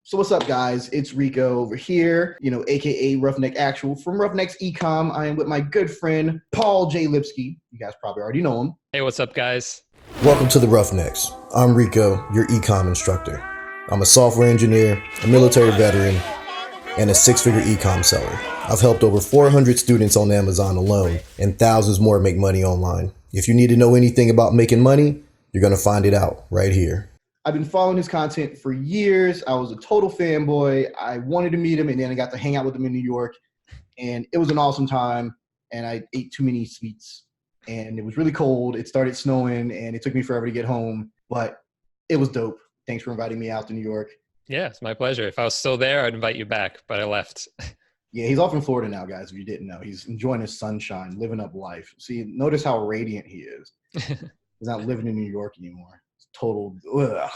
So what's up, guys? It's Rico over here, aka Roughneck Actual from Roughnecks Ecom. I am with my good friend, Paul J. Lipsky. You guys probably already know him. Hey, what's up, guys? Welcome to the Roughnecks. I'm Rico, your ecom instructor. I'm a software engineer, a military veteran, and a six-figure ecom seller. I've helped over 400 students on Amazon alone, and thousands more make money online. If you need to know anything about making money, you're going to find it out right here. I've been following his content for years. I was a total fanboy. I wanted to meet him, and then I got to hang out with him in New York, and it was an awesome time, and I ate too many sweets, and it was really cold. It started snowing, and it took me forever to get home, but it was dope. Thanks for inviting me out to New York. Yeah, it's my pleasure. If I was still there, I'd invite you back, but I left. Yeah, he's off in Florida now, guys, if you didn't know. He's enjoying his sunshine, living up life. See, notice how radiant he is. He's not living in New York anymore. It's total, ugh.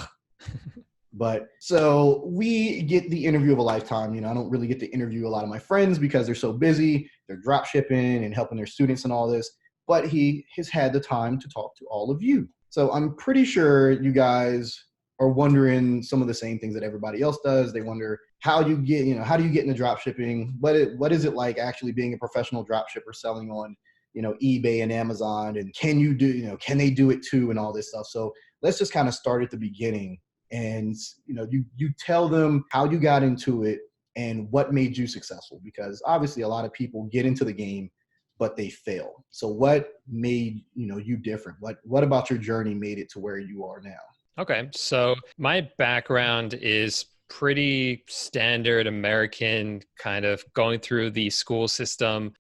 But so we get the interview of a lifetime. I don't really get to interview a lot of my friends because they're so busy. They're drop shipping and helping their students and all this. But he has had the time to talk to all of you. So I'm pretty sure you guys are wondering some of the same things that everybody else does. They wonder how you get, how do you get into drop shipping? What is it like actually being a professional drop shipper selling on, eBay and Amazon? And can you do, can they do it too and all this stuff? So let's just kind of start at the beginning. And, you tell them how you got into it and what made you successful, because obviously a lot of people get into the game, but they fail. So what made, you different? What about your journey made it to where you are now? Okay. So my background is pretty standard American, kind of going through the school system,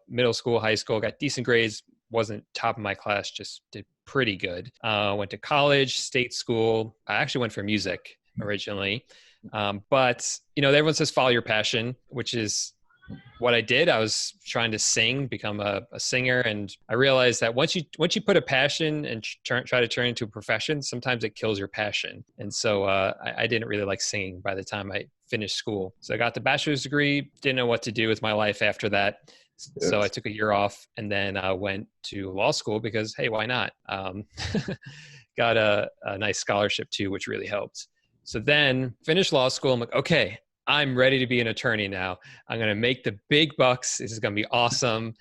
middle school, high school, got decent grades, wasn't top of my class, just did pretty good. Went to college, state school. I actually went for music originally. But, everyone says follow your passion, which is what I did. I was trying to sing, become a singer. And I realized that once you put a passion and try to turn it into a profession, sometimes it kills your passion. And so I didn't really like singing by the time I finished school. So I got the bachelor's degree, didn't know what to do with my life after that. Yes. So I took a year off and then I went to law school because, hey, why not? Got a nice scholarship too, which really helped. So then finished law school. I'm like, okay, I'm ready to be an attorney now. I'm going to make the big bucks. This is going to be awesome.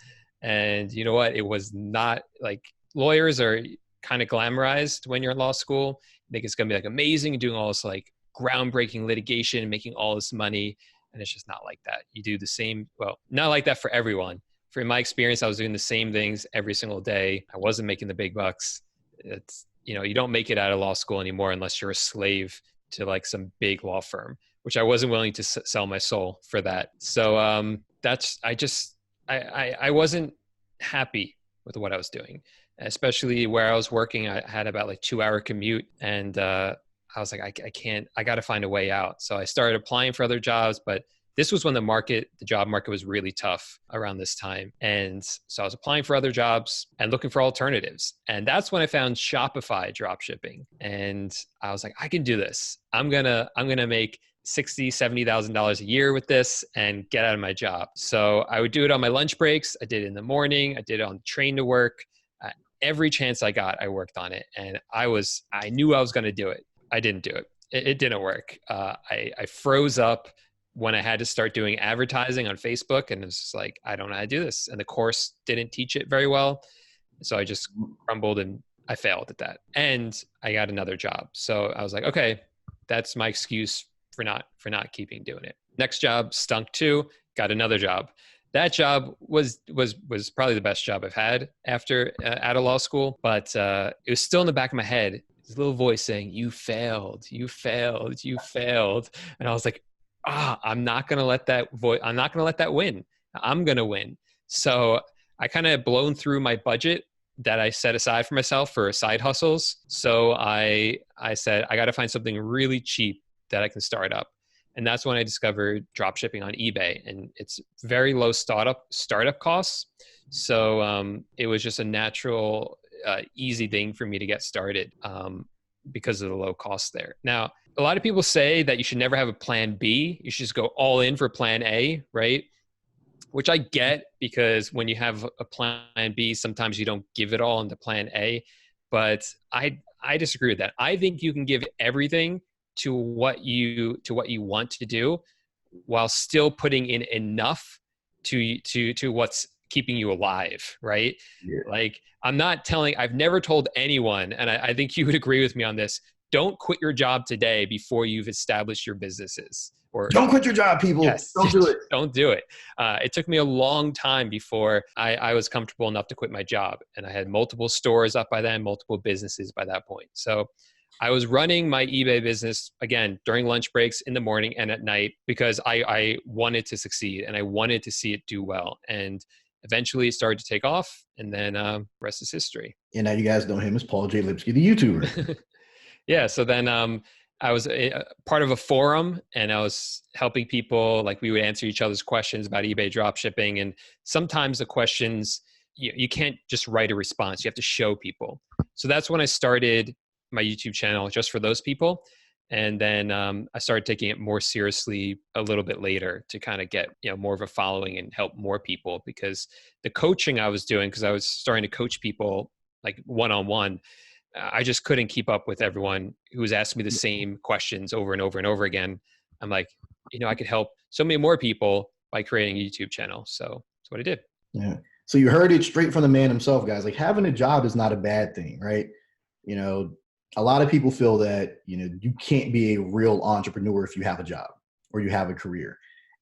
And you know what? It was not like, lawyers are kind of glamorized when you're in law school. You think it's going to be like amazing, doing all this like groundbreaking litigation, making all this money. And it's just not like that. You do the same, well, not like that for everyone. For my experience, I was doing the same things every single day. I wasn't making the big bucks. It's, you don't make it out of law school anymore unless you're a slave to like some big law firm, which I wasn't willing to sell my soul for that. So I wasn't happy with what I was doing, especially where I was working. I had about like 2-hour commute, and I was like, I got to find a way out. So I started applying for other jobs, but this was when the job market was really tough around this time. And so I was applying for other jobs and looking for alternatives. And that's when I found Shopify dropshipping. And I was like, I can do this. I'm going to make $60,000, $70,000 a year with this and get out of my job. So I would do it on my lunch breaks. I did it in the morning. I did it on the train to work. Every chance I got, I worked on it. And I knew I was going to do it. I didn't do it. It didn't work. I froze up when I had to start doing advertising on Facebook, and it's just like, I don't know how to do this. And the course didn't teach it very well. So I just crumbled and I failed at that. And I got another job. So I was like, okay, that's my excuse for not keeping doing it. Next job stunk too, got another job. That job was probably the best job I've had after out of law school, but it was still in the back of my head. This little voice saying, you failed. And I was like, I'm not going to let that I'm not going to let that win. I'm going to win. So I kind of blown through my budget that I set aside for myself for side hustles. So I said, I got to find something really cheap that I can start up. And that's when I discovered dropshipping on eBay, and it's very low startup costs. So it was just a natural, easy thing for me to get started because of the low cost there. Now, a lot of people say that you should never have a plan B. You should just go all in for plan A, right? Which I get, because when you have a plan B, sometimes you don't give it all into plan A. But I disagree with that. I think you can give everything to what you want to do, while still putting in enough to what's keeping you alive, right? Yeah. Like I've never told anyone, and I think you would agree with me on this, don't quit your job today before you've established your businesses. Or don't quit your job, people. Yes, don't do it. Don't do it. It took me a long time before I was comfortable enough to quit my job. And I had multiple stores up by then, multiple businesses by that point. So I was running my eBay business, again, during lunch breaks, in the morning and at night, because I wanted to succeed and I wanted to see it do well. And eventually it started to take off, and then rest is history. And now you guys know him as Paul J. Lipsky, the YouTuber. Yeah. So then I was a part of a forum, and I was helping people. Like, we would answer each other's questions about eBay dropshipping. And sometimes the questions, you can't just write a response. You have to show people. So that's when I started my YouTube channel, just for those people. And then I started taking it more seriously a little bit later to kind of get, more of a following and help more people, because the coaching I was doing, because I was starting to coach people like one-on-one, I just couldn't keep up with everyone who was asking me the same questions over and over and over again. I'm like, I could help so many more people by creating a YouTube channel. So that's what I did. Yeah. So you heard it straight from the man himself, guys. Like, having a job is not a bad thing, right? A lot of people feel that, you can't be a real entrepreneur if you have a job or you have a career.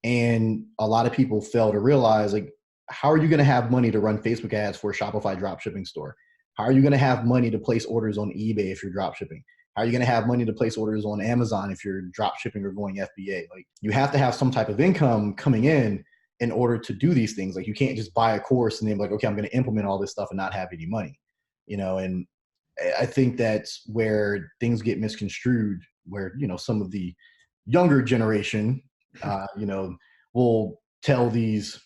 And a lot of people fail to realize, like, how are you going to have money to run Facebook ads for a Shopify dropshipping store? How are you going to have money to place orders on eBay if you're dropshipping? How are you going to have money to place orders on Amazon if you're dropshipping or going FBA? Like, you have to have some type of income coming in order to do these things. Like, you can't just buy a course and then be like, okay, I'm going to implement all this stuff and not have any money, and I think that's where things get misconstrued, where, some of the younger generation, will tell these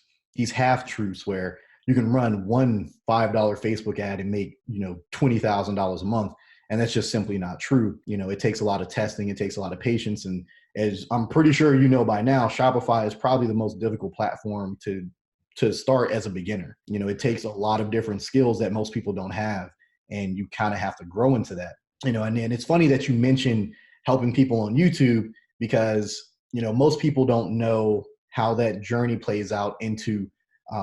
half-truths where you can run one $5 Facebook ad and make, $20,000 a month. And that's just simply not true. It takes a lot of testing. It takes a lot of patience. And as I'm pretty sure by now, Shopify is probably the most difficult platform to start as a beginner. It takes a lot of different skills that most people don't have. And you kind of have to grow into that, and it's funny that you mentioned helping people on YouTube, because, most people don't know how that journey plays out into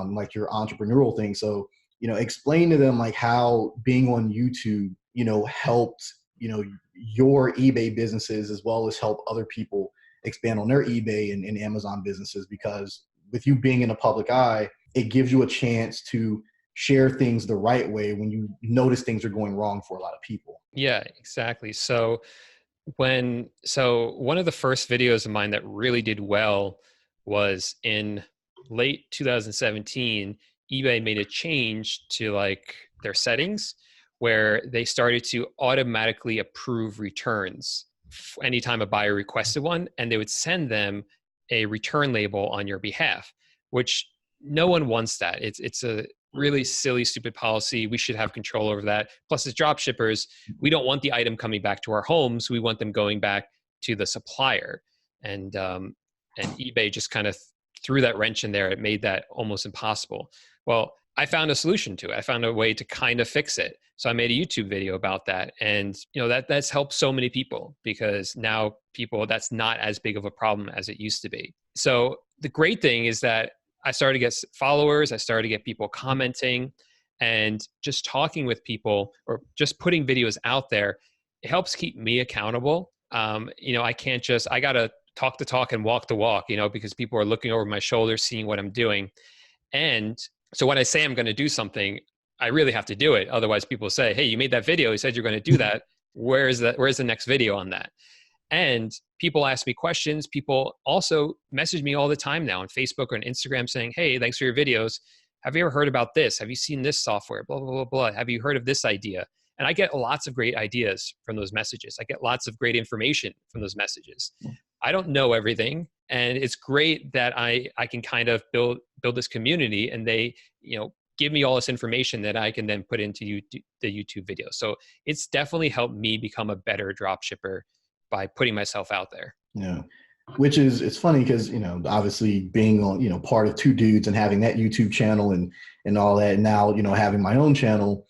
like your entrepreneurial thing. So, explain to them like how being on YouTube, helped, your eBay businesses, as well as help other people expand on their eBay and Amazon businesses, because with you being in the public eye, it gives you a chance to share things the right way when you notice things are going wrong for a lot of people. Yeah, exactly. So one of the first videos of mine that really did well was in late 2017. eBay made a change to like their settings, where they started to automatically approve returns anytime a buyer requested one, and they would send them a return label on your behalf, which no one wants that. It's a really silly, stupid policy. We should have control over that. Plus, as drop shippers, we don't want the item coming back to our homes. We want them going back to the supplier. And eBay just kind of threw that wrench in there. It made that almost impossible. Well, I found a solution to it. I found a way to kind of fix it. So I made a YouTube video about that. And that's helped so many people, because now that's not as big of a problem as it used to be. So the great thing is that I started to get followers. I started to get people commenting, and just talking with people or just putting videos out there. It helps keep me accountable. I got to talk the talk and walk the walk, because people are looking over my shoulder, seeing what I'm doing. And so when I say I'm going to do something, I really have to do it. Otherwise people say, hey, you made that video. You said you're going to do that. Where's the next video on that? And people ask me questions. People also message me all the time now on Facebook or on Instagram saying, hey, thanks for your videos. Have you ever heard about this? Have you seen this software? Blah, blah, blah, blah. Have you heard of this idea? And I get lots of great ideas from those messages. I get lots of great information from those messages. I don't know everything. And it's great that I can kind of build this community, and they, give me all this information that I can then put into the YouTube video. So it's definitely helped me become a better drop shipper by putting myself out there. Yeah. Which is, it's funny because, obviously being on, part of Two Dudes and having that YouTube channel and all that, and now, having my own channel,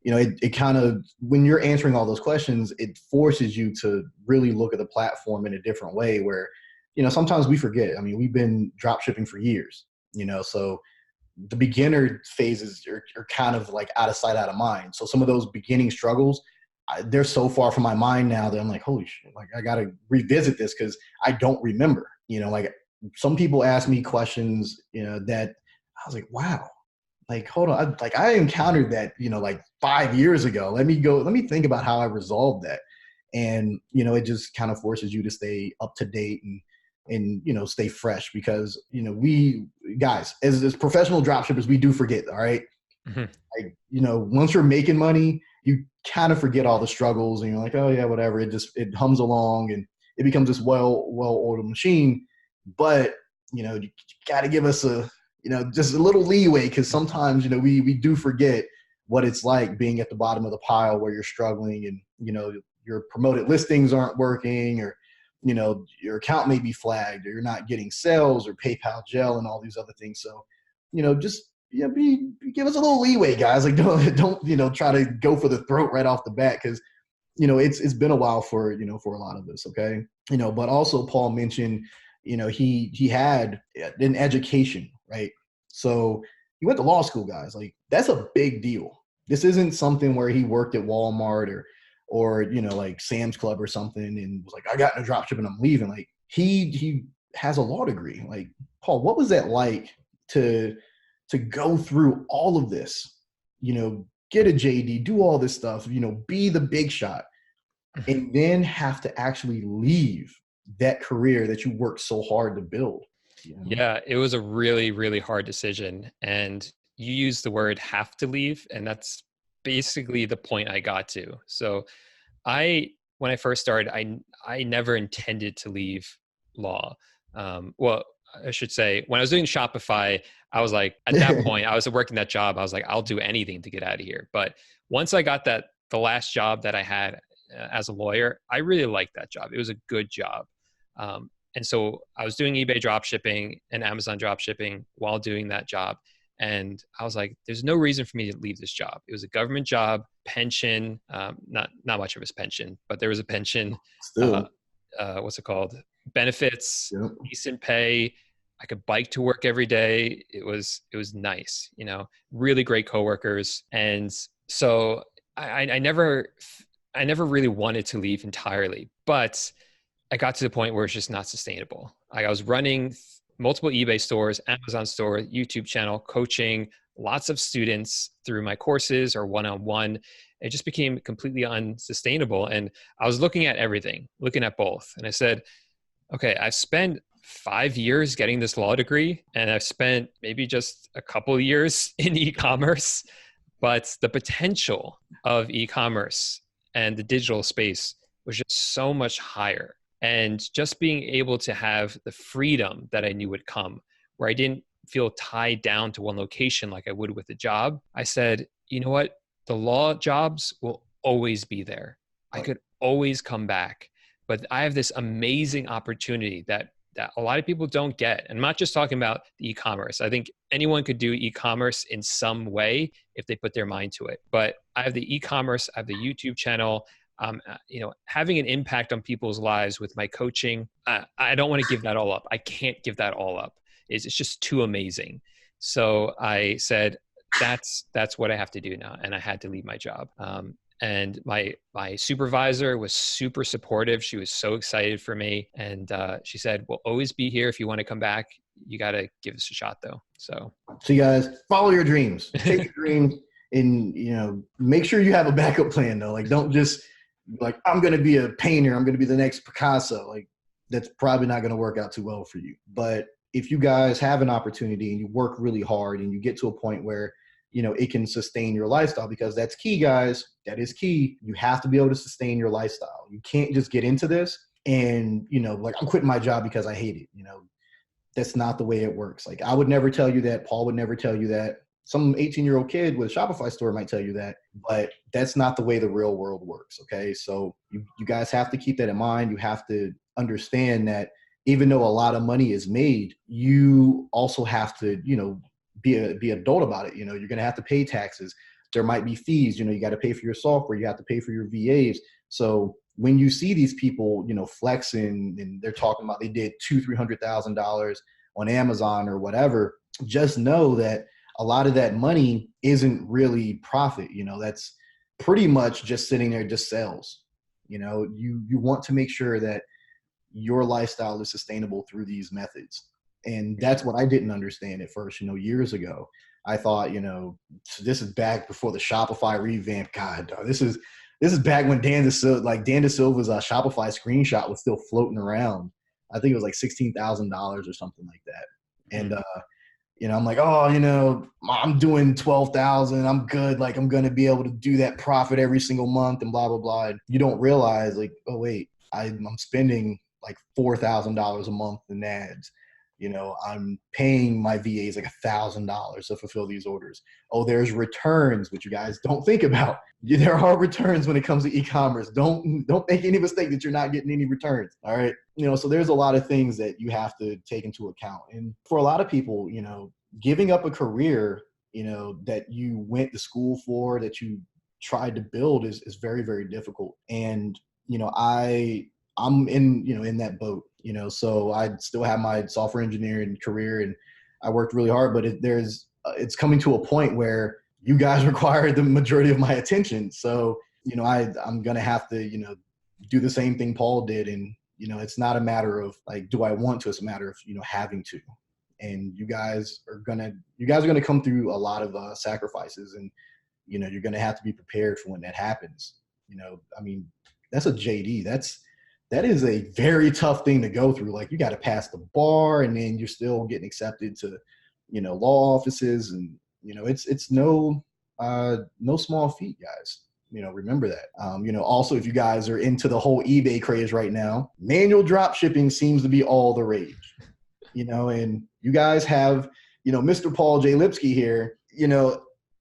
it kind of, when you're answering all those questions, it forces you to really look at the platform in a different way where, sometimes we forget. I mean, we've been drop shipping for years, so the beginner phases are kind of like out of sight, out of mind. So some of those beginning struggles, they're so far from my mind now that I'm like, holy shit, like I got to revisit this because I don't remember, like some people ask me questions, that I was like, wow, like, hold on. I encountered that, like 5 years ago. Let me think about how I resolved that. And, it just kind of forces you to stay up to date and stay fresh because, we guys, as professional dropshippers, we do forget. All right. Mm-hmm. Like, once you're making money, you kind of forget all the struggles and you're like, oh yeah, whatever. It hums along and it becomes this well-oiled machine. But, you got to give us just a little leeway because sometimes, we do forget what it's like being at the bottom of the pile where you're struggling and, your promoted listings aren't working or, your account may be flagged or you're not getting sales or PayPal gel and all these other things. So, just give us a little leeway, guys. Like don't try to go for the throat right off the bat because, it's been a while for a lot of us. Okay. But also Paul mentioned, he had an education, right? So he went to law school, guys. Like that's a big deal. This isn't something where he worked at Walmart or like Sam's Club or something and was like, I got in a dropship and I'm leaving. Like he has a law degree. Like, Paul, what was that like to go through all of this, get a JD, do all this stuff, be the big shot, and then have to actually leave that career that you worked so hard to build? Yeah, it was a really, really hard decision. And you used the word have to leave. And that's basically the point I got to. So when I first started, I never intended to leave law. Well, I should say when I was doing Shopify, I was like, at that point, I was working that job. I was like, I'll do anything to get out of here. But once I got the last job that I had as a lawyer, I really liked that job. It was a good job. And so I was doing eBay dropshipping and Amazon dropshipping while doing that job. And I was like, there's no reason for me to leave this job. It was a government job, pension, not much of a pension, but there was a pension, what's it called? Benefits, Yep. Decent pay. I could bike to work every day. It was nice, really great coworkers. And so I never really wanted to leave entirely, but I got to the point where it's just not sustainable. Like I was running multiple eBay stores, Amazon store, YouTube channel, coaching lots of students through my courses or one-on-one. It just became completely unsustainable. And I was looking at everything, looking at both. And I said, okay, I've spent 5 years getting this law degree and I've spent maybe just a couple of years in e-commerce, but the potential of e-commerce and the digital space was just so much higher. And just being able to have the freedom that I knew would come, where I didn't feel tied down to one location like I would with a job, I said, you know what? The law jobs will always be there. I could always come back. But I have this amazing opportunity that a lot of people don't get. And I'm not just talking about the e-commerce. I think anyone could do e-commerce in some way if they put their mind to it. But I have the e-commerce, I have the YouTube channel, having an impact on people's lives with my coaching. I don't want to give that all up. I can't give that all up. It's just too amazing. So I said, that's what I have to do now. And I had to leave my job. And my supervisor was super supportive. She was so excited for me. And she said, we'll always be here if you want to come back. You got to give this a shot though. So you guys follow your dreams, take your dreams and, make sure you have a backup plan though. Like, don't just like, I'm going to be a painter. I'm going to be the next Picasso. Like that's probably not going to work out too well for you. But if you guys have an opportunity and you work really hard and you get to a point where, it can sustain your lifestyle, because that's key, guys. That is key. You have to be able to sustain your lifestyle. You can't just get into this and, like I'm quitting my job because I hate it. That's not the way it works. Like I would never tell you that. Paul would never tell you that. Some 18-year-old kid with a Shopify store might tell you that, but that's not the way the real world works. Okay. So you guys have to keep that in mind. You have to understand that even though a lot of money is made, you also have to, be adult about it. You're going to have to pay taxes. there might be fees. You got to pay for your software. You have to pay for your VAs. So when you see these people, flexing and they're talking about they did $200,000-$300,000 on Amazon or whatever, just know that a lot of that money isn't really profit. That's pretty much just sitting there, just sales. You want to make sure that your lifestyle is sustainable through these methods. And that's what I didn't understand at first, years ago. I thought, this is back before the Shopify revamp. God, this is back when Dan DeSilva's Shopify screenshot was still floating around. I think it was like $16,000 or something like that. And, I'm like, I'm doing 12,000. I'm good. Like, I'm going to be able to do that profit every single month and blah, blah, blah. And you don't realize, like, oh, wait, I'm spending like $4,000 a month in ads. I'm paying my VAs like $1,000 to fulfill these orders. Oh, there's returns, which you guys don't think about. There are returns when it comes to e-commerce. Don't make any mistake that you're not getting any returns. All right. So there's a lot of things that you have to take into account. And for a lot of people, giving up a career, that you went to school for, that you tried to build is very, very difficult. And, I'm in that boat, so I still have my software engineering career and I worked really hard, but it's coming to a point where you guys require the majority of my attention. So, I'm going to have to, do the same thing Paul did. And, it's not a matter of like, do I want to, it's a matter of, having to. And you guys are going to come through a lot of sacrifices, and, you're going to have to be prepared for when that happens. That's a JD. That is a very tough thing to go through. Like, you got to pass the bar, and then you're still getting accepted to, law offices, and, it's no small feat, guys. Remember that. Also, if you guys are into the whole eBay craze right now, manual drop shipping seems to be all the rage, and you guys have, Mr. Paul J. Lipsky here.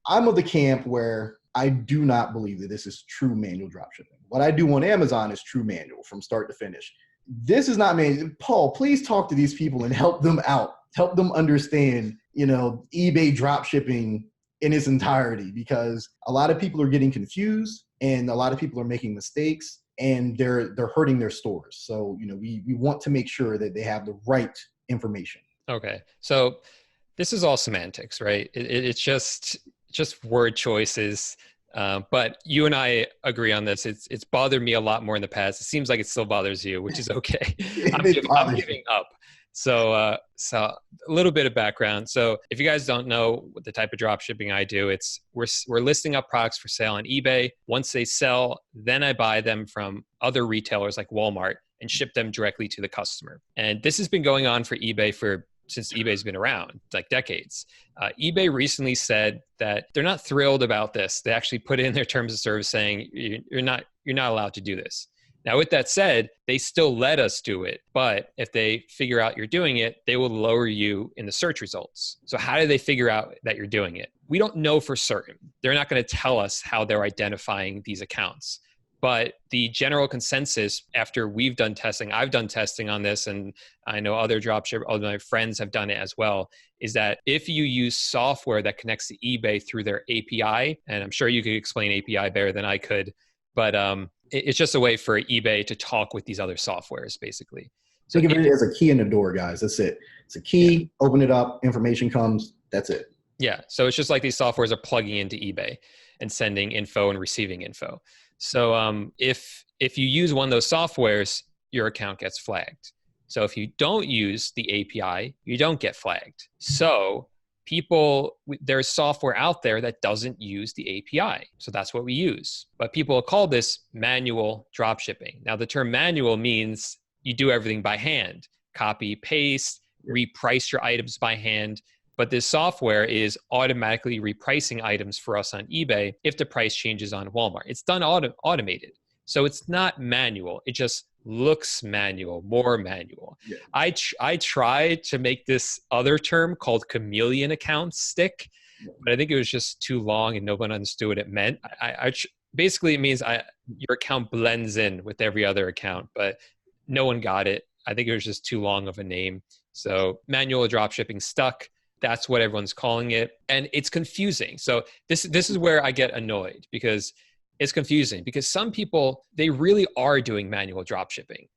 I'm of the camp where I do not believe that this is true manual dropshipping. What I do on Amazon is true manual from start to finish. This is not manual. Paul, please talk to these people and help them out. Help them understand, eBay dropshipping in its entirety, because a lot of people are getting confused and a lot of people are making mistakes and they're hurting their stores. So, we want to make sure that they have the right information. Okay. So this is all semantics, right? It's just word choices. But you and I agree on this. It's bothered me a lot more in the past. It seems like it still bothers you, which is okay. I'm giving up. So a little bit of background. So if you guys don't know what the type of drop shipping I do, we're listing up products for sale on eBay. Once they sell, then I buy them from other retailers like Walmart and ship them directly to the customer. And this has been going on for eBay since eBay's been around, like decades. eBay recently said that they're not thrilled about this. They actually put it in their terms of service saying you're not allowed to do this. Now, with that said, they still let us do it. But if they figure out you're doing it, they will lower you in the search results. So how do they figure out that you're doing it? We don't know for certain. They're not going to tell us how they're identifying these accounts. But the general consensus after we've done testing, I've done testing on this, and I know other dropshippers, all my friends have done it as well, is that if you use software that connects to eBay through their API, and I'm sure you could explain API better than I could, but it's just a way for eBay to talk with these other softwares, basically. So think of it as a key in the door, guys. That's it. It's a key, yeah. Open it up, information comes, that's it. Yeah, so it's just like these softwares are plugging into eBay and sending info and receiving info. So if you use one of those softwares, your account gets flagged. So if you don't use the API, you don't get flagged. So there's software out there that doesn't use the API. So that's what we use. But people call this manual dropshipping. Now, the term manual means you do everything by hand, copy, paste, reprice your items by hand. But this software is automatically repricing items for us on eBay if the price changes on Walmart. It's done automated. So it's not manual. It just looks manual, more manual. Yeah. I tried to make this other term called chameleon accounts stick, but I think it was just too long and no one understood what it meant. Basically, it means your account blends in with every other account, but no one got it. I think it was just too long of a name. So manual dropshipping stuck. That's what everyone's calling it. And it's confusing. So this is where I get annoyed, because it's confusing, because some people, they really are doing manual drop shipping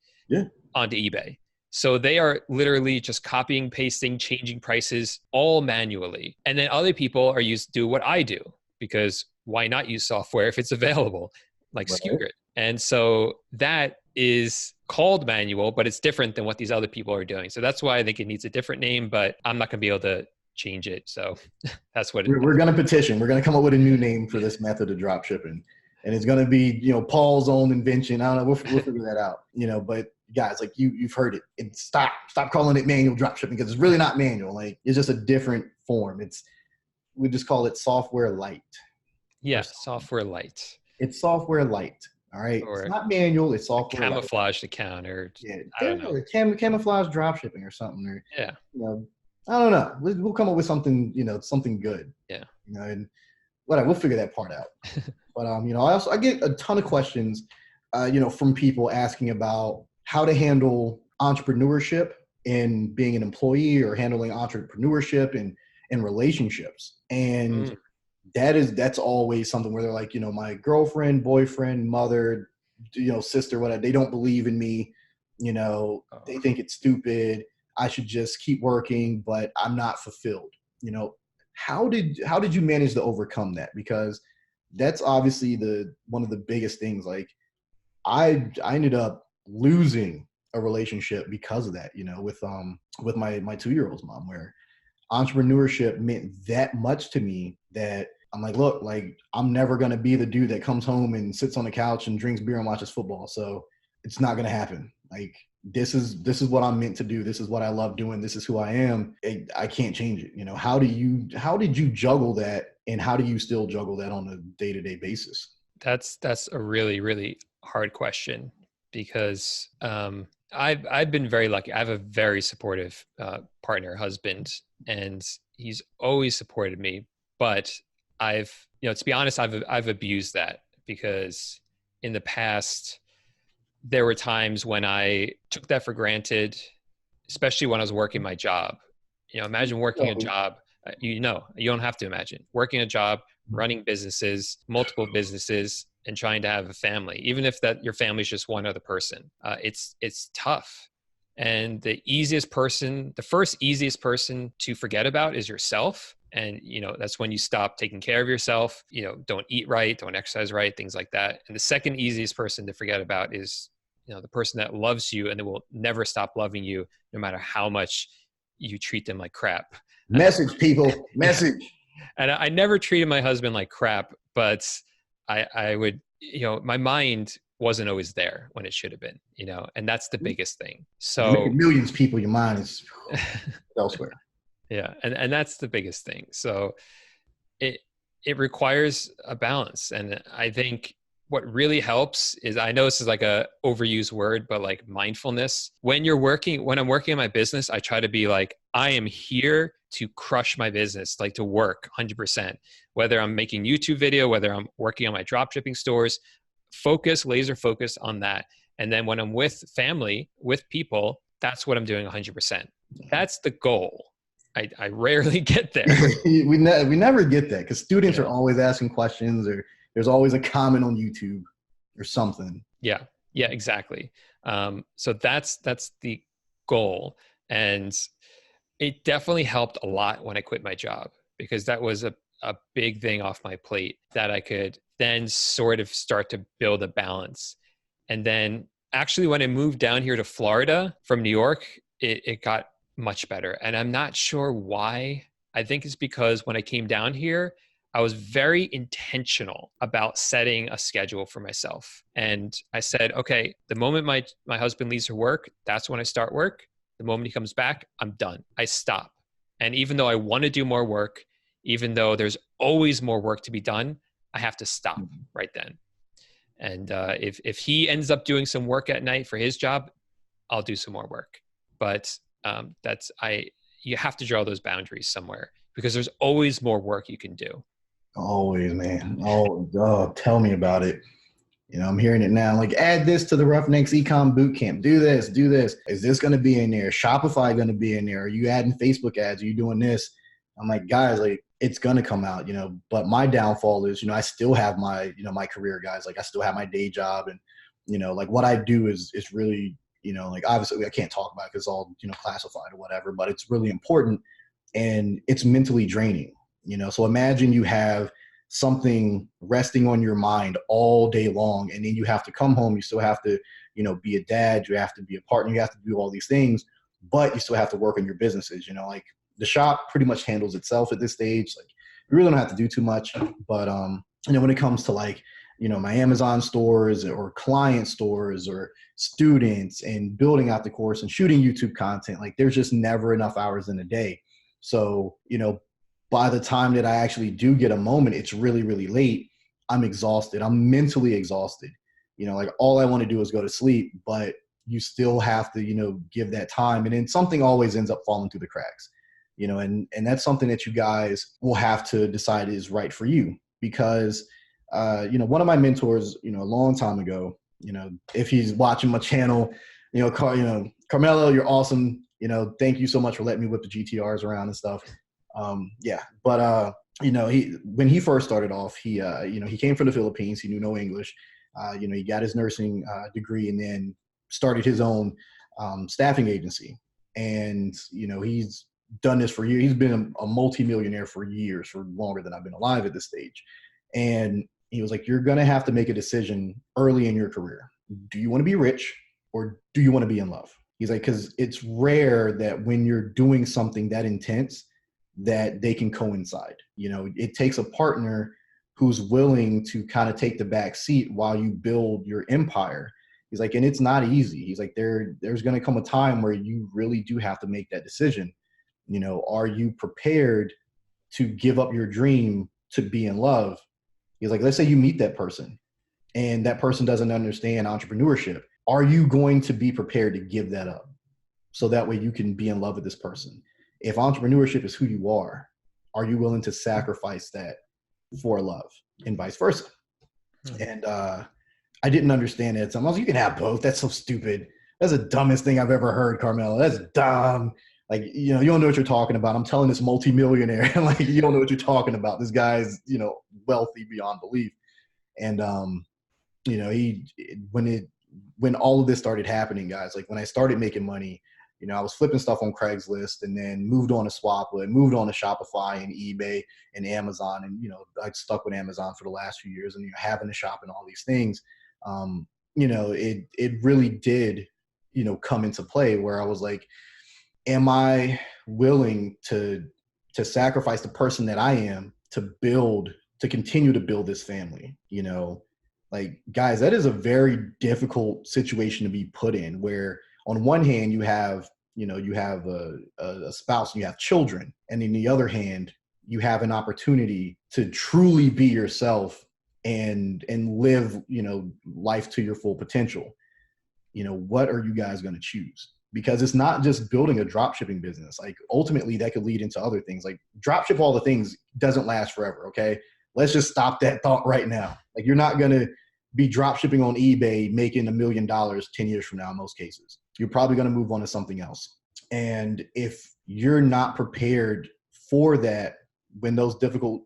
onto eBay. So they are literally just copying, pasting, changing prices all manually. And then other people are used to do what I do, because why not use software if it's available, like SKU-Grid? And so that is called manual, but it's different than what these other people are doing. So that's why I think it needs a different name, but I'm not going to be able to change it. So that's what we're going to petition. We're going to come up with a new name for this method of drop shipping. And it's going to be, Paul's own invention. I don't know. We'll figure that out, but guys, like you've heard it. Stop calling it manual drop shipping, because it's really not manual. Like, it's just a different form. We just call it software light. Yeah. Software light. It's software light. All right. Or it's not manual. It's software camouflaged account, or I don't know. Camouflage drop shipping or something. Or, yeah. I don't know. We'll come up with something, something good. Yeah. And whatever, we'll figure that part out. But, I get a ton of questions, from people asking about how to handle entrepreneurship and being an employee, or handling entrepreneurship and relationships. And that's always something where they're like, my girlfriend, boyfriend, mother, sister, whatever, they don't believe in me. They think it's stupid. I should just keep working, but I'm not fulfilled. How did you manage to overcome that? Because that's obviously one of the biggest things. Like, I ended up losing a relationship because of that, with my 2-year-old's mom, where entrepreneurship meant that much to me that I'm like, look, like, I'm never going to be the dude that comes home and sits on the couch and drinks beer and watches football. So it's not going to happen. Like, this is what I'm meant to do. This is what I love doing. This is who I am. I can't change it. How did you juggle that, and how do you still juggle that on a day-to-day basis? That's a really, really hard question, because I've been very lucky. I have a very supportive partner, husband, and he's always supported me. But to be honest, I've abused that, because in the past, there were times when I took that for granted, especially when I was working my job. Imagine working a job. You don't have to imagine working a job, running businesses, multiple businesses, and trying to have a family, even if that your family is just one other person. It's tough. And the first easiest person to forget about is yourself. And, that's when you stop taking care of yourself, don't eat right, don't exercise right, things like that. And the second easiest person to forget about is, the person that loves you and they will never stop loving you, no matter how much you treat them like crap. Message, people, message. And I never treated my husband like crap, but I would, my mind wasn't always there when it should have been, and that's the biggest thing. So millions of people, your mind is elsewhere. Yeah. And that's the biggest thing. So it requires a balance. And I think what really helps is, I know this is like a overused word, but like mindfulness. When I'm working on my business, I try to be like, I am here to crush my business, like to work 100%, whether I'm making YouTube video, whether I'm working on my drop shipping stores, laser focus on that. And then when I'm with family, with people, that's what I'm doing 100%. That's the goal. I rarely get there. we never get that, because students are always asking questions, or there's always a comment on YouTube or something. Yeah, exactly. So that's the goal. And it definitely helped a lot when I quit my job, because that was a big thing off my plate that I could then sort of start to build a balance. And then actually, when I moved down here to Florida from New York, it got much better. And I'm not sure why. I think it's because when I came down here, I was very intentional about setting a schedule for myself. And I said, okay, the moment my husband leaves for work, that's when I start work. The moment he comes back, I'm done. I stop. And even though I want to do more work, even though there's always more work to be done, I have to stop right then. And if he ends up doing some work at night for his job, I'll do some more work. But you have to draw those boundaries somewhere, because there's always more work you can do. Always, man. Oh, tell me about it. I'm hearing it now. Like, add this to the Roughnecks Ecom Bootcamp. Do this. Is this going to be in there? Shopify going to be in there? Are you adding Facebook ads? Are you doing this? I'm like, guys, like, it's going to come out, but my downfall is, I still have my, my career, guys. Like, I still have my day job, and, like, what I do is really, like, obviously I can't talk about it because it's all, classified or whatever, but it's really important, and it's mentally draining, so imagine you have something resting on your mind all day long, and then you have to come home, you still have to, be a dad, you have to be a partner, you have to do all these things, but you still have to work on your businesses, like the shop pretty much handles itself at this stage. Like, we really don't have to do too much, but when it comes to, like, my Amazon stores or client stores or students and building out the course and shooting YouTube content, like, there's just never enough hours in a day. So, by the time that I actually do get a moment, it's really, really late. I'm exhausted. I'm mentally exhausted. Like, all I want to do is go to sleep, but you still have to, give that time. And then something always ends up falling through the cracks, and that's something that you guys will have to decide is right for you. Because, one of my mentors, a long time ago, if he's watching my channel, Carmelo, you're awesome. Thank you so much for letting me whip the GTRs around and stuff. But when he first started off, he came from the Philippines. He knew no English. He got his nursing degree and then started his own staffing agency. And, he's done this for years. He's been a multimillionaire for years, for longer than I've been alive at this stage. And he was like, you're going to have to make a decision early in your career. Do you want to be rich or do you want to be in love? He's like, because it's rare that when you're doing something that intense that they can coincide. It takes a partner who's willing to kind of take the back seat while you build your empire. He's like, and it's not easy. He's like, there's going to come a time where you really do have to make that decision. Are you prepared to give up your dream to be in love? He's like, let's say you meet that person and that person doesn't understand entrepreneurship. Are you going to be prepared to give that up so that way you can be in love with this person? If entrepreneurship is who you are you willing to sacrifice that for love, and vice versa? And I didn't understand it. So I was like, you can have both. That's so stupid. That's the dumbest thing I've ever heard, Carmelo. That's dumb. Like, you don't know what you're talking about. I'm telling this multimillionaire, like, you don't know what you're talking about. This guy's, wealthy beyond belief. And, when all of this started happening, guys, like, when I started making money, I was flipping stuff on Craigslist and then moved on to Swappa and moved on to Shopify and eBay and Amazon. And, I stuck with Amazon for the last few years and having to shop and all these things. It really did, come into play where I was like, am I willing to sacrifice the person that I am to continue to build this family? Like, guys, that is a very difficult situation to be put in, where on one hand you have a spouse and you have children, and on the other hand you have an opportunity to truly be yourself and live life to your full potential. What are you guys going to choose? Because it's not just building a dropshipping business. Like, ultimately that could lead into other things. Like, dropship all the things doesn't last forever. Okay, let's just stop that thought right now. Like, you're not going to be dropshipping on eBay making $1 million 10 years from now. In most cases, you're probably going to move on to something else. And if you're not prepared for that, when those difficult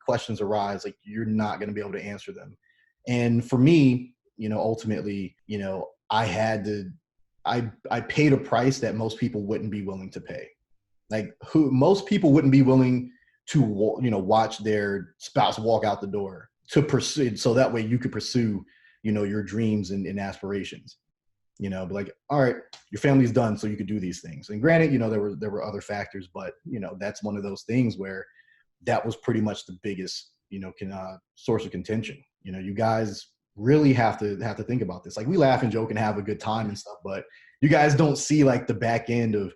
questions arise, like, you're not going to be able to answer them. And for me, ultimately, I paid a price that most people wouldn't be willing to pay. Like, most people wouldn't be willing to, watch their spouse walk out the door to pursue, so that way you could pursue, your dreams and aspirations. Be like, all right, your family's done, so you could do these things. And granted, there were other factors, but that's one of those things where that was pretty much the biggest, source of contention. You guys really have to think about this. Like, we laugh and joke and have a good time and stuff, but you guys don't see, like, the back end of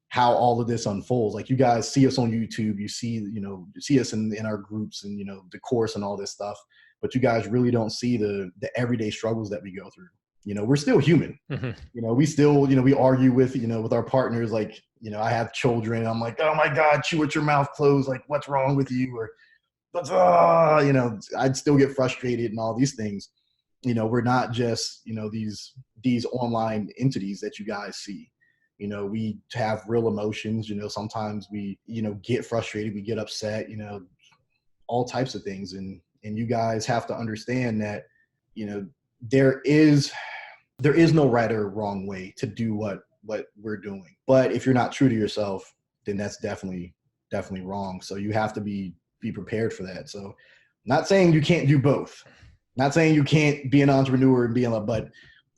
how all of this unfolds. Like, you guys see us on YouTube, you see us in our groups and, the course and all this stuff, but you guys really don't see the everyday struggles that we go through. We're still human. Mm-hmm. We still, we argue with, with our partners. Like, I have children. I'm like, oh my God, chew with your mouth closed. Like, what's wrong with you? Or, but, I'd still get frustrated and all these things. We're not just, these online entities that you guys see. You know, we have real emotions. You know, sometimes we, you know, get frustrated, we get upset, you know, all types of things. And you guys have to understand that, you know, there is no right or wrong way to do what we're doing. But if you're not true to yourself, then that's definitely wrong. So you have to be prepared for that. So not saying you can't do both. Not saying you can't be an entrepreneur and be in love, but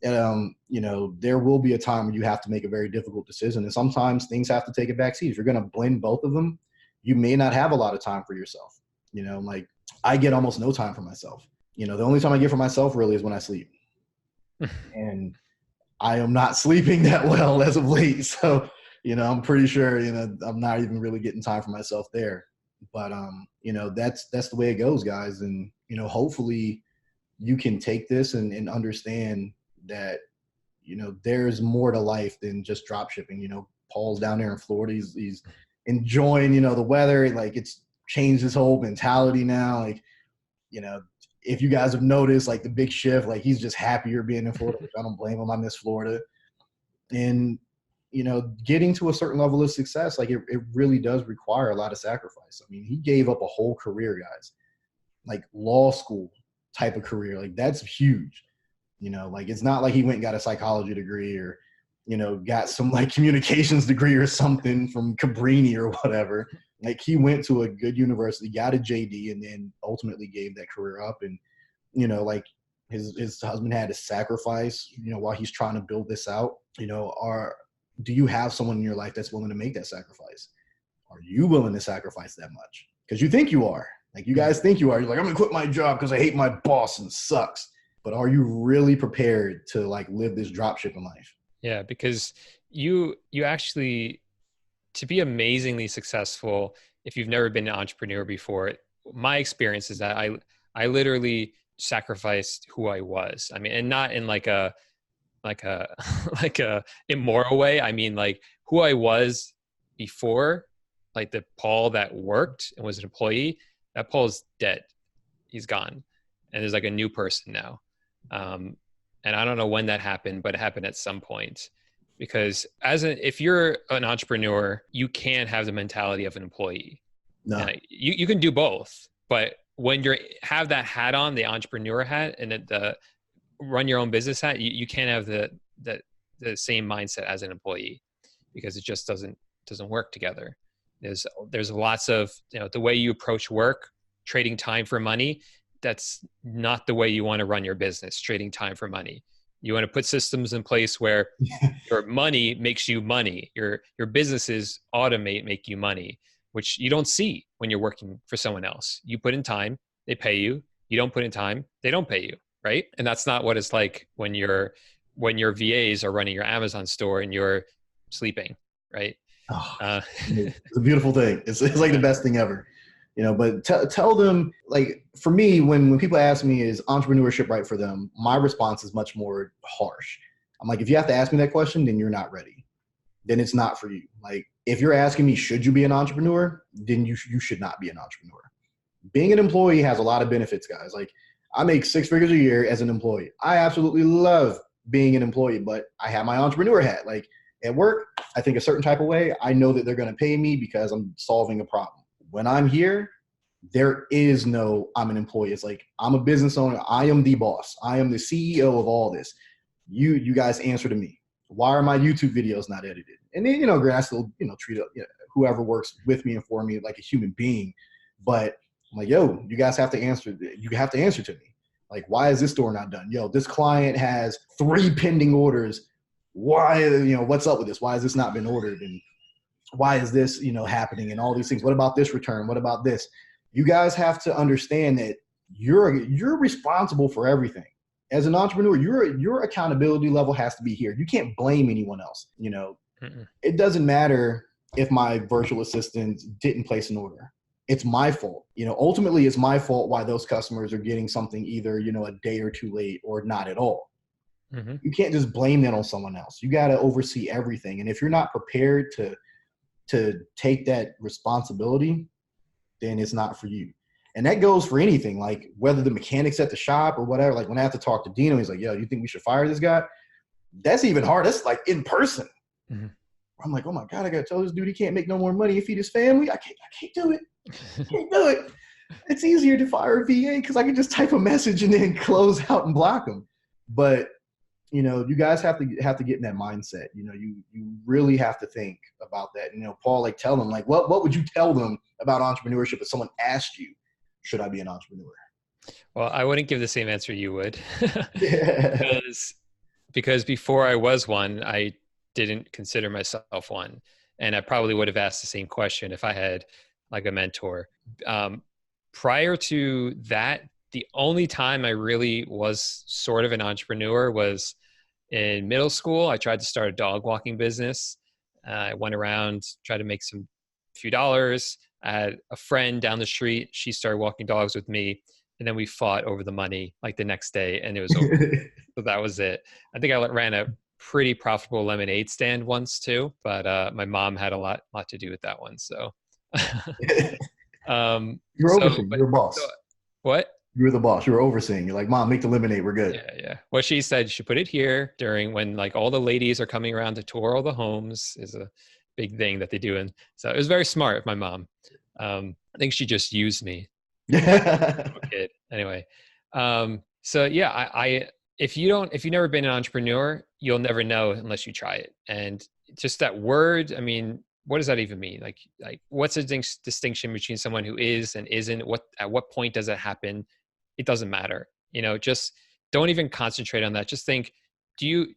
you know, there will be a time when you have to make a very difficult decision. And sometimes things have to take a backseat. If you're going to blend both of them, you may not have a lot of time for yourself. You know, like I get almost no time for myself. You know, the only time I get for myself really is when I sleep. And I am not sleeping that well as of late. So, you know, I'm pretty sure, you know, I'm not even really getting time for myself there. But, you know, that's the way it goes, guys. And, you know, hopefully you can take this and understand that, you know, there's more to life than just drop shipping. You know, Paul's down there in Florida. He's enjoying, you know, the weather. Like, it's changed his whole mentality now. Like, you know, if you guys have noticed, like the big shift, like he's just happier being in Florida. I don't blame him. I miss Florida. And, you know, getting to a certain level of success, like it really does require a lot of sacrifice. I mean, he gave up a whole career, guys, like law school type of career. Like that's huge. You know, like it's not like he went and got a psychology degree or, you know, got some like communications degree or something from Cabrini or whatever. Like he went to a good university, got a JD, and then ultimately gave that career up. And, you know, like his husband had to sacrifice, you know, while he's trying to build this out. You know, do you have someone in your life that's willing to make that sacrifice? Are you willing to sacrifice that much? Because you think you are. Like you guys think you are. You're like, I'm going to quit my job because I hate my boss and it sucks. But are you really prepared to like live this dropshipping life? Yeah, because you actually, to be amazingly successful, if you've never been an entrepreneur before, my experience is that I literally sacrificed who I was. I mean, and not in like a like a immoral way. I mean, like who I was before, like the Paul that worked and was an employee, that Paul's dead. He's gone. And there's like a new person now. And I don't know when that happened, but it happened at some point. Because if you're an entrepreneur, you can't have the mentality of an employee. No. You can do both, but when have that hat on, the entrepreneur hat, and the run your own business hat, you can't have the same mindset as an employee, because it just doesn't work together. There's lots of, you know, the way you approach work, trading time for money. That's not the way you want to run your business, trading time for money. You want to put systems in place where your money makes you money. Your businesses make you money, which you don't see when you're working for someone else. You put in time, they pay you. You don't put in time, they don't pay you, right? And that's not what it's like when your VAs are running your Amazon store and you're sleeping, right? Oh, it's a beautiful thing. It's like the best thing ever. You know, but tell them, like, for me, when people ask me, is entrepreneurship right for them? My response is much more harsh. I'm like, if you have to ask me that question, then you're not ready. Then it's not for you. Like, if you're asking me, should you be an entrepreneur? Then you should not be an entrepreneur. Being an employee has a lot of benefits, guys. Like, I make 6 figures a year as an employee. I absolutely love being an employee, but I have my entrepreneur hat. Like, at work, I think a certain type of way. I know that they're going to pay me because I'm solving a problem. When I'm here, there is no, I'm an employee. It's like, I'm a business owner. I am the boss. I am the CEO of all this. You guys answer to me. Why are my YouTube videos not edited? And then, you know, I still, you know, treat whoever works with me and for me like a human being. But I'm like, yo, you guys have to answer. You have to answer to me. Like, why is this store not done? Yo, this client has 3 pending orders. Why, you know, what's up with this? Why has this not been ordered? And why is this, you know, happening, and all these things? What about this return? What about this? You guys have to understand that you're responsible for everything. As an entrepreneur, your accountability level has to be here. You can't blame anyone else. You know, It doesn't matter if my virtual assistant didn't place an order. It's my fault. You know, ultimately it's my fault why those customers are getting something either, you know, a day or 2 late or not at all. Mm-hmm. You can't just blame that on someone else. You got to oversee everything. And if you're not prepared to take that responsibility, then it's not for you. And that goes for anything, like whether the mechanics at the shop or whatever. Like when I have to talk to Dino, he's like, yo, you think we should fire this guy? That's even hard. That's like in person. Mm-hmm. I'm like, oh my God, I got to tell this dude he can't make no more money and feed his family. I can't do it. I can't do it. It's easier to fire a VA because I can just type a message and then close out and block them. But, you guys have to get in that mindset. You really have to think about that. Paul, like, tell them, like, what would you tell them about entrepreneurship if someone asked you, should I be an entrepreneur? Well, I wouldn't give the same answer you would. because before I was one, I didn't consider myself one. And I probably would have asked the same question if I had like a mentor. Prior to that, the only time I really was sort of an entrepreneur was in middle school. I tried to start a dog walking business. I went around, tried to make few dollars. I had a friend down the street. She started walking dogs with me. And then we fought over the money like the next day, and it was over. So that was it. I think I ran a pretty profitable lemonade stand once too, but my mom had a lot to do with that one. So you're overseeing. You're a boss. What? You were the boss. You were overseeing. You're like, Mom, make the lemonade. We're good. Yeah. Well, she said you should put it here during when like all the ladies are coming around to tour all the homes is a big thing that they do. And so it was very smart of my mom. I think she just used me. Kid. Anyway. So yeah, I if you've never been an entrepreneur, you'll never know unless you try it. And just that word, I mean, what does that even mean? Like what's the distinction between someone who is and isn't? At what point does it happen? It doesn't matter. Just don't even concentrate on that. Just think, do you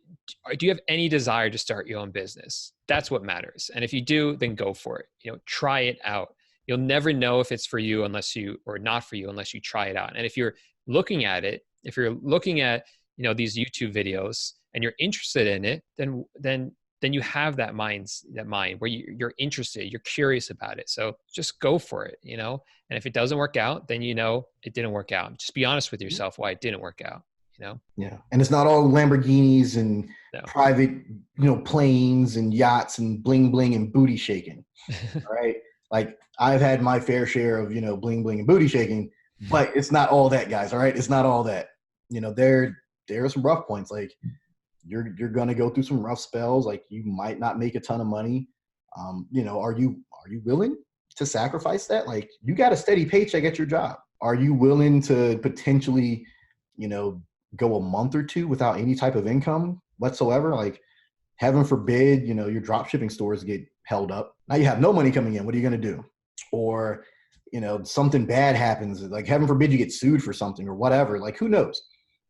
have any desire to start your own business? That's what matters. And if you do, then go for it. Try it out. You'll never know if it's for you or not for you unless you try it out. And if you're looking at it, if you're looking at, these YouTube videos and you're interested in it, then you have that mind where you're interested, you're curious about it. So just go for it, And if it doesn't work out, then it didn't work out. Just be honest with yourself why it didn't work out, Yeah. And it's not all Lamborghinis and private, planes and yachts and bling bling and booty shaking. Right. Like I've had my fair share of, bling bling and booty shaking, but it's not all that, guys. All right. It's not all that. There are some rough points. Like you're going to go through some rough spells. Like you might not make a ton of money. Are you willing to sacrifice that? Like you got a steady paycheck at your job. Are you willing to potentially, go a month or two without any type of income whatsoever? Like heaven forbid, your drop shipping stores get held up. Now you have no money coming in. What are you going to do? Or, something bad happens. Like heaven forbid you get sued for something or whatever. Like who knows?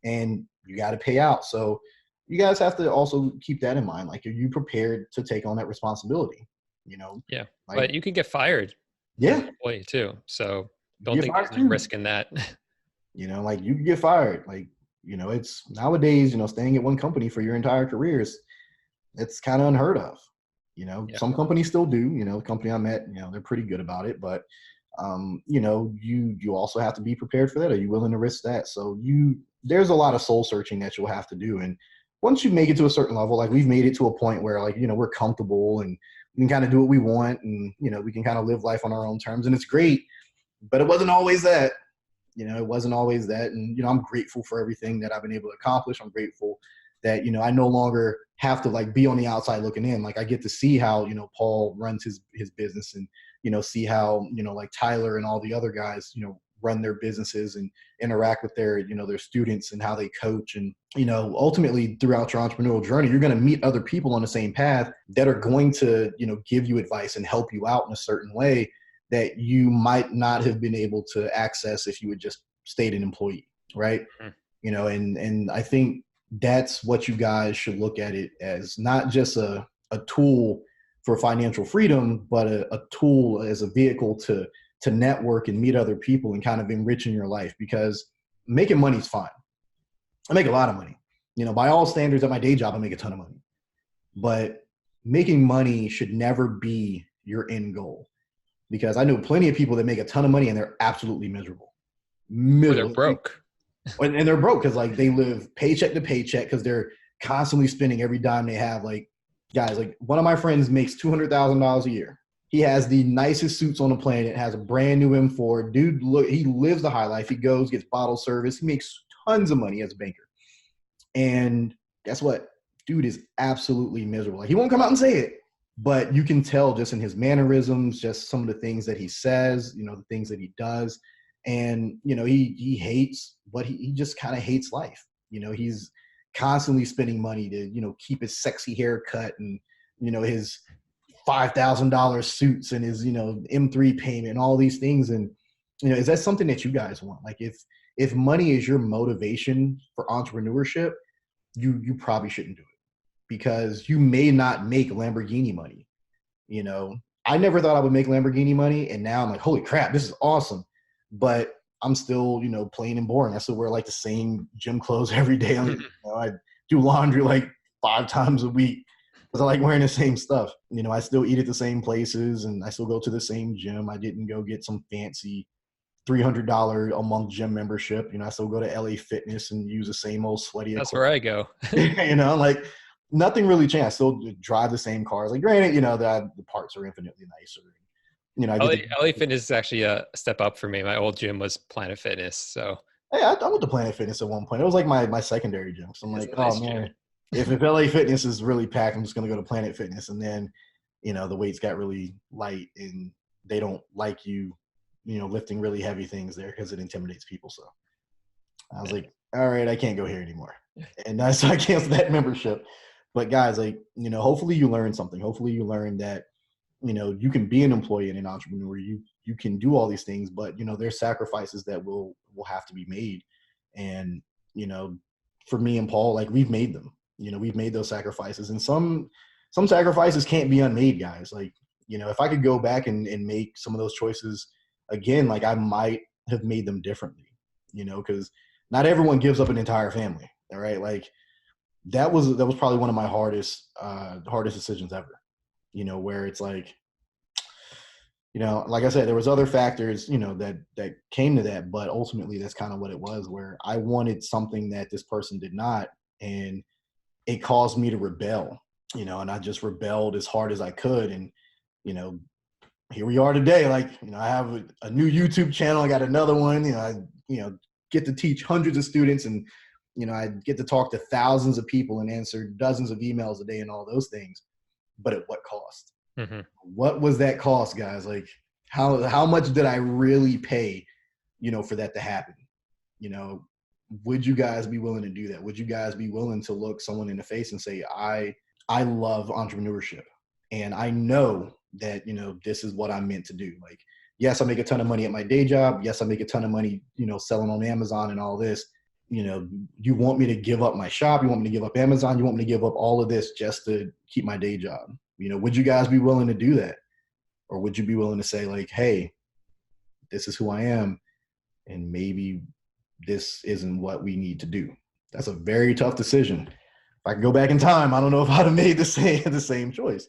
And you got to pay out. So you guys have to also keep that in mind. Like, are you prepared to take on that responsibility? Yeah. But you can get fired. Yeah. Employee too. So don't think there's any risk in that. Like you can get fired. Like, it's nowadays, staying at one company for your entire career it's kind of unheard of. Some companies still do, the company I'm at, they're pretty good about it, but, you also have to be prepared for that. Are you willing to risk that? So there's a lot of soul searching that you'll have to do. And once you make it to a certain level, like we've made it to a point where like, we're comfortable and we can kind of do what we want and, we can kind of live life on our own terms and it's great, but it wasn't always that. It wasn't always that. And, I'm grateful for everything that I've been able to accomplish. I'm grateful that, I no longer have to like be on the outside looking in. Like I get to see how, Paul runs his business and, see how, like Tyler and all the other guys, run their businesses and interact with their, their students and how they coach. And, ultimately throughout your entrepreneurial journey, you're going to meet other people on the same path that are going to, give you advice and help you out in a certain way that you might not have been able to access if you had just stayed an employee. Right. Mm-hmm. And I think that's what you guys should look at it as, not just a tool for financial freedom, but a tool as a vehicle to network and meet other people and kind of enrich in your life, because making money is fine. I make a lot of money, by all standards at my day job, I make a ton of money, but making money should never be your end goal, because I know plenty of people that make a ton of money and they're absolutely miserable. Or they're broke. And they're broke because like they live paycheck to paycheck because they're constantly spending every dime they have. Like guys, like one of my friends makes $200,000 a year. He has the nicest suits on the planet, has a brand new M4. Dude, look, he lives the high life. He goes, gets bottle service. He makes tons of money as a banker. And guess what? Dude is absolutely miserable. Like, he won't come out and say it, but you can tell just in his mannerisms, just some of the things that he says, the things that he does. And, he hates, but he just kind of hates life. He's constantly spending money to, keep his sexy haircut and, his $5,000 suits and his, M3 payment and all these things. And, is that something that you guys want? Like if money is your motivation for entrepreneurship, you probably shouldn't do it, because you may not make Lamborghini money. I never thought I would make Lamborghini money. And now I'm like, holy crap, this is awesome. But I'm still, plain and boring. I still wear like the same gym clothes every day. I do laundry like 5 times a week because I like wearing the same stuff. I still eat at the same places and I still go to the same gym. I didn't go get some fancy $300 a month gym membership. I still go to LA Fitness and use the same old sweaty. That's where I go. Like nothing really changed. I still drive the same cars. Like granted, the parts are infinitely nicer. LA Fitness is actually a step up for me. My old gym was Planet Fitness. So hey, I went to Planet Fitness at one point. It was like my secondary gym. So I'm like, oh man, if LA Fitness is really packed, I'm just going to go to Planet Fitness. And then, the weights got really light and they don't like you, lifting really heavy things there because it intimidates people. So I was like, all right, I can't go here anymore. And so I canceled that membership. But guys, like, hopefully you learn something. Hopefully you learn that, you can be an employee and an entrepreneur. You can do all these things, but, there's sacrifices that will have to be made. And, for me and Paul, like we've made them, we've made those sacrifices, and some sacrifices can't be unmade, guys. Like, if I could go back and make some of those choices again, like I might have made them differently, because not everyone gives up an entire family. All right. Like that was probably one of my hardest decisions ever, where it's like, like I said, there was other factors, that came to that, but ultimately that's kind of what it was, where I wanted something that this person did not. And it caused me to rebel, and I just rebelled as hard as I could. And, here we are today. Like, I have a new YouTube channel. I got another one, I get to teach hundreds of students, and, I get to talk to thousands of people and answer dozens of emails a day and all those things. But at what cost? Mm-hmm. What was that cost, guys? Like how much did I really pay, for that to happen? Would you guys be willing to do that? Would you guys be willing to look someone in the face and say, I love entrepreneurship and I know that, this is what I'm meant to do. Like, yes, I make a ton of money at my day job. Yes, I make a ton of money, selling on Amazon and all this. You want me to give up my shop? You want me to give up Amazon? You want me to give up all of this just to keep my day job? Would you guys be willing to do that? Or would you be willing to say like, hey, this is who I am, and maybe this isn't what we need to do? That's a very tough decision. If I could go back in time, I don't know if I'd have made the same choice.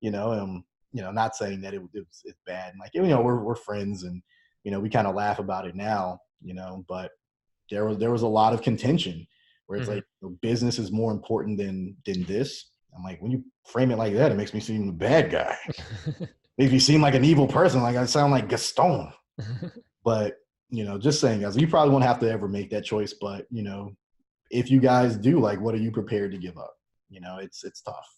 Not saying that it's bad. Like, we're friends, and, we kind of laugh about it now, but there was a lot of contention where it's like business is more important than this. I'm like, when you frame it like that, it makes me seem the bad guy. Makes me seem like an evil person. Like I sound like Gaston. But, just saying, guys, you probably won't have to ever make that choice. But, if you guys do, like, what are you prepared to give up? It's tough.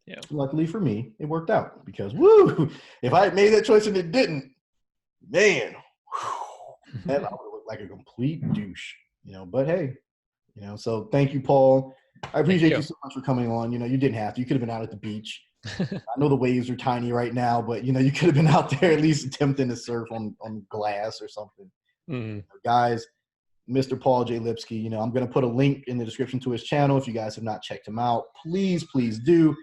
Yeah. Luckily for me, it worked out because, woo, if I had made that choice and it didn't, man, that I would have looked like a complete douche, but hey, so thank you, Paul. I appreciate you so much for coming on. You didn't have to. You could have been out at the beach. I know the waves are tiny right now, but, you could have been out there at least attempting to surf on glass or something. Guys, Mr. Paul J. Lipsky, I'm going to put a link in the description to his channel. If you guys have not checked him out, please do.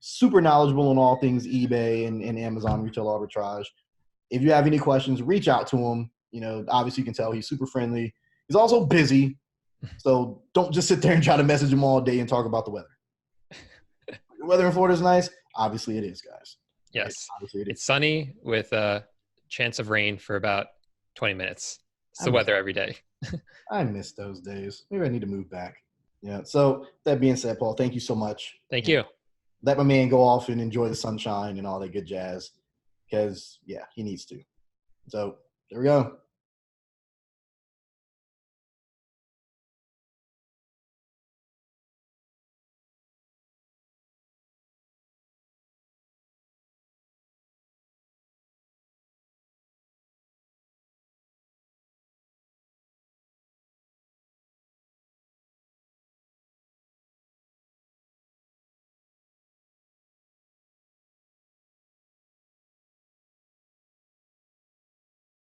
Super knowledgeable on all things eBay and Amazon retail arbitrage. If you have any questions, reach out to him. Obviously you can tell he's super friendly. He's also busy. So don't just sit there and try to message him all day and talk about the weather. The weather in Florida is nice. Obviously it is, guys. Yes. Obviously it is. It's sunny with a chance of rain for about 20 minutes. It's the weather every day. I miss those days. Maybe I need to move back. Yeah. So that being said, Paul, thank you so much. Thank you. Let my man go off and enjoy the sunshine and all that good jazz because, yeah, he needs to. So there we go.